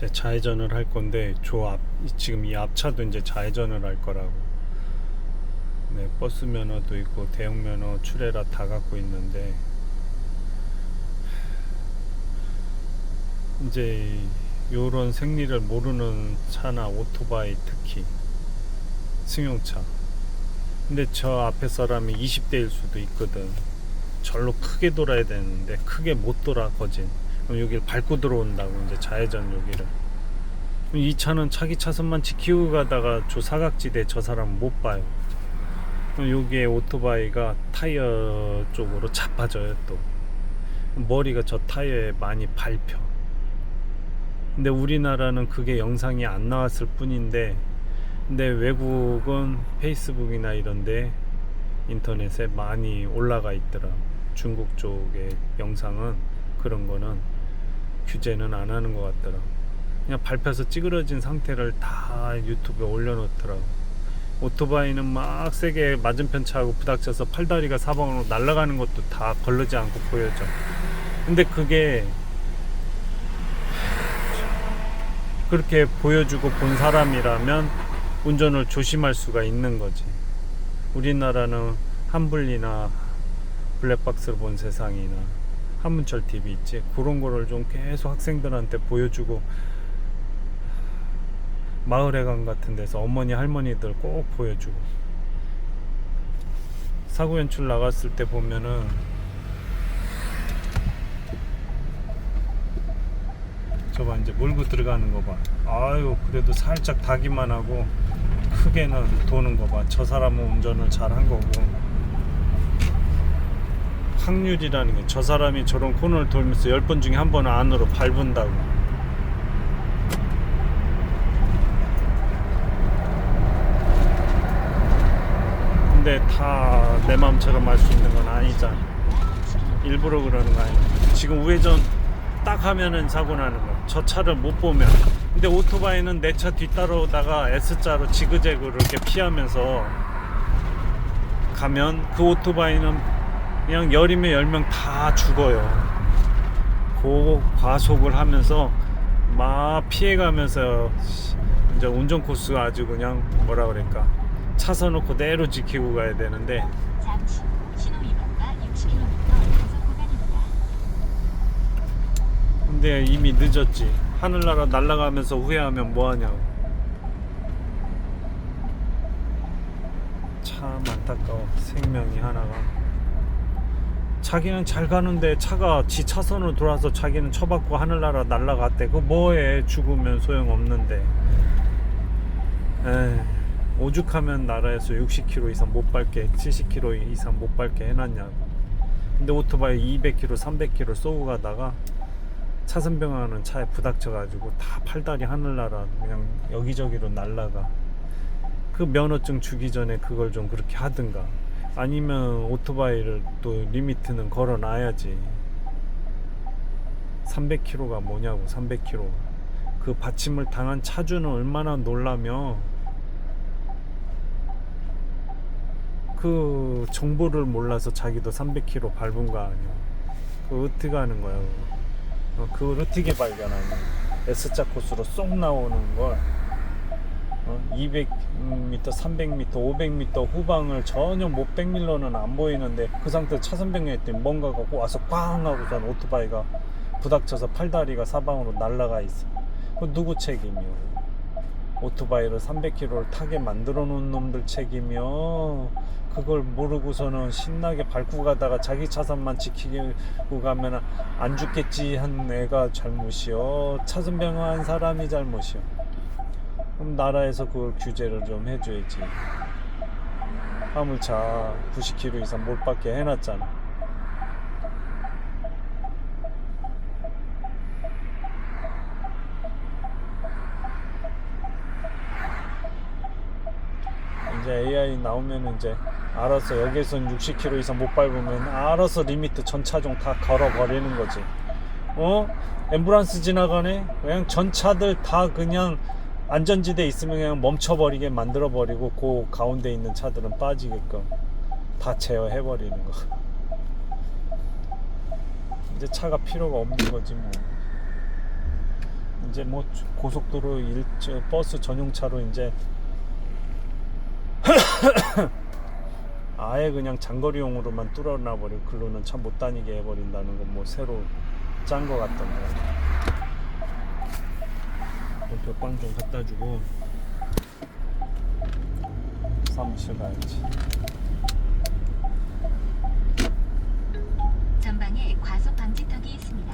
이제 좌회전을 할 건데 지금 이 앞차도 이제 좌회전을 할 거라고. 네, 버스 면허도 있고 대형 면허 출애라 다 갖고 있는데 이제 요런 생리를 모르는 차나 오토바이, 특히 승용차. 근데 저 앞에 사람이 20대일 수도 있거든. 절로 크게 돌아야 되는데 크게 못 돌아 거진. 그럼 여기를 밟고 들어온다고, 이제 좌회전 여기를. 이 차는 차기 차선만 지키고 가다가 저 사각지대 저 사람은 못 봐요. 그럼 여기에 오토바이가 타이어 쪽으로 자빠져요. 또 머리가 저 타이어에 많이 밟혀. 근데 우리나라는 그게 영상이 안 나왔을 뿐인데, 근데 외국은 페이스북이나 이런데 인터넷에 많이 올라가 있더라. 중국 쪽의 영상은 그런 거는 규제는 안 하는 것 같더라. 그냥 밟혀서 찌그러진 상태를 다 유튜브에 올려놓더라고. 오토바이는 막 세게 맞은편 차하고 부닥쳐서 팔다리가 사방으로 날아가는 것도 다 걸르지 않고 보여져. 근데 그게 그렇게 보여주고 본 사람이라면 운전을 조심할 수가 있는 거지. 우리나라는 한불리나 블랙박스로 본 세상이나 한문철 TV 있지, 그런 거를 좀 계속 학생들한테 보여주고, 마을회관 같은 데서 어머니 할머니들 꼭 보여주고. 사고 연출 나갔을 때 보면은 저봐, 이제 몰고 들어가는 거 봐. 아유, 그래도 살짝 다기만 하고 크게는 도는 거 봐. 저 사람은 운전을 잘 한 거고. 확률이라는 게, 저 사람이 저런 코너를 돌면서 10번 중에 한 번은 안으로 밟은다고. 근데 다 내 마음처럼 할 수 있는 건 아니잖아. 일부러 그러는 거 아니야. 지금 우회전 딱 하면은 사고 나는 거야, 저 차를 못 보면. 근데 오토바이는 내 차 뒤따라오다가 S자로 지그재그로 이렇게 피하면서 가면 그 오토바이는 그냥 열이면 10명 다 죽어요. 고과속을 하면서 막 피해가면서 이제 운전 코스가 아주 그냥 뭐라 그럴까, 차선을 그대로 지키고 가야 되는데, 잠시 후 신호 위반과 60km 단속 구간입니다. 근데 이미 늦었지. 하늘나라 날아가면서 후회하면 뭐하냐고. 참 안타까워, 생명이 하나가. 자기는 잘 가는데 차가 지 차선으로 돌아서 자기는 쳐받고 하늘나라 날아갔대. 그거 뭐해, 죽으면 소용없는데. 에이, 오죽하면 나라에서 60km 이상 못 밟게, 70km 이상 못 밟게 해놨냐고. 근데 오토바이 200km 300km 쏘고 가다가 차선 변경하는 차에 부닥쳐가지고 다 팔다리 하늘나라 그냥 여기저기로 날라가. 그 면허증 주기 전에 그걸 좀 그렇게 하든가, 아니면 오토바이를 또 리미트는 걸어놔야지. 300km가 뭐냐고. 300km 그 받침을 당한 차주는 얼마나 놀라며. 그 정보를 몰라서 자기도 300km 밟은 거 아니야. 그거 어떻게 하는 거야 그거. 그걸 어떻게 발견하냐. S자 코스로 쏙 나오는 걸 200m, 300m, 500m 후방을 전혀 못 백밀러는 안 보이는데 그 상태에서 차선 변경했더니 뭔가가 와서 꽝 하고선 오토바이가 부닥쳐서 팔다리가 사방으로 날아가 있어. 그 누구 책임이요? 오토바이를 300km를 타게 만들어 놓은 놈들 책임이요? 그걸 모르고서는 신나게 밟고 가다가 자기 차선만 지키고 가면 안 죽겠지 한 애가 잘못이요? 차선 변경한 사람이 잘못이요? 그럼 나라에서 그걸 규제를 좀 해줘야지. 화물차 90km 이상 못 받게 해놨잖아. 이제 AI 나오면 이제 알아서 여기선 60km 이상 못 밟으면 알아서 리미트 전 차종 다 걸어버리는 거지. 앰뷸런스 지나가네? 그냥 전 차들 다 그냥 안전지대 있으면 그냥 멈춰버리게 만들어버리고 그 가운데 있는 차들은 빠지게끔 다 제어해버리는 거. 이제 차가 필요가 없는 거지 뭐. 이제 뭐 고속도로 버스 전용차로 이제 아예 그냥 장거리용으로만 뚫어놔 버리고 글로는 차 못 다니게 해버린다는 건 뭐 새로 짠 거 같던데. 벽방 좀 갖다 주고 사무실 가야지. 전방에 과속 방지턱이 있습니다.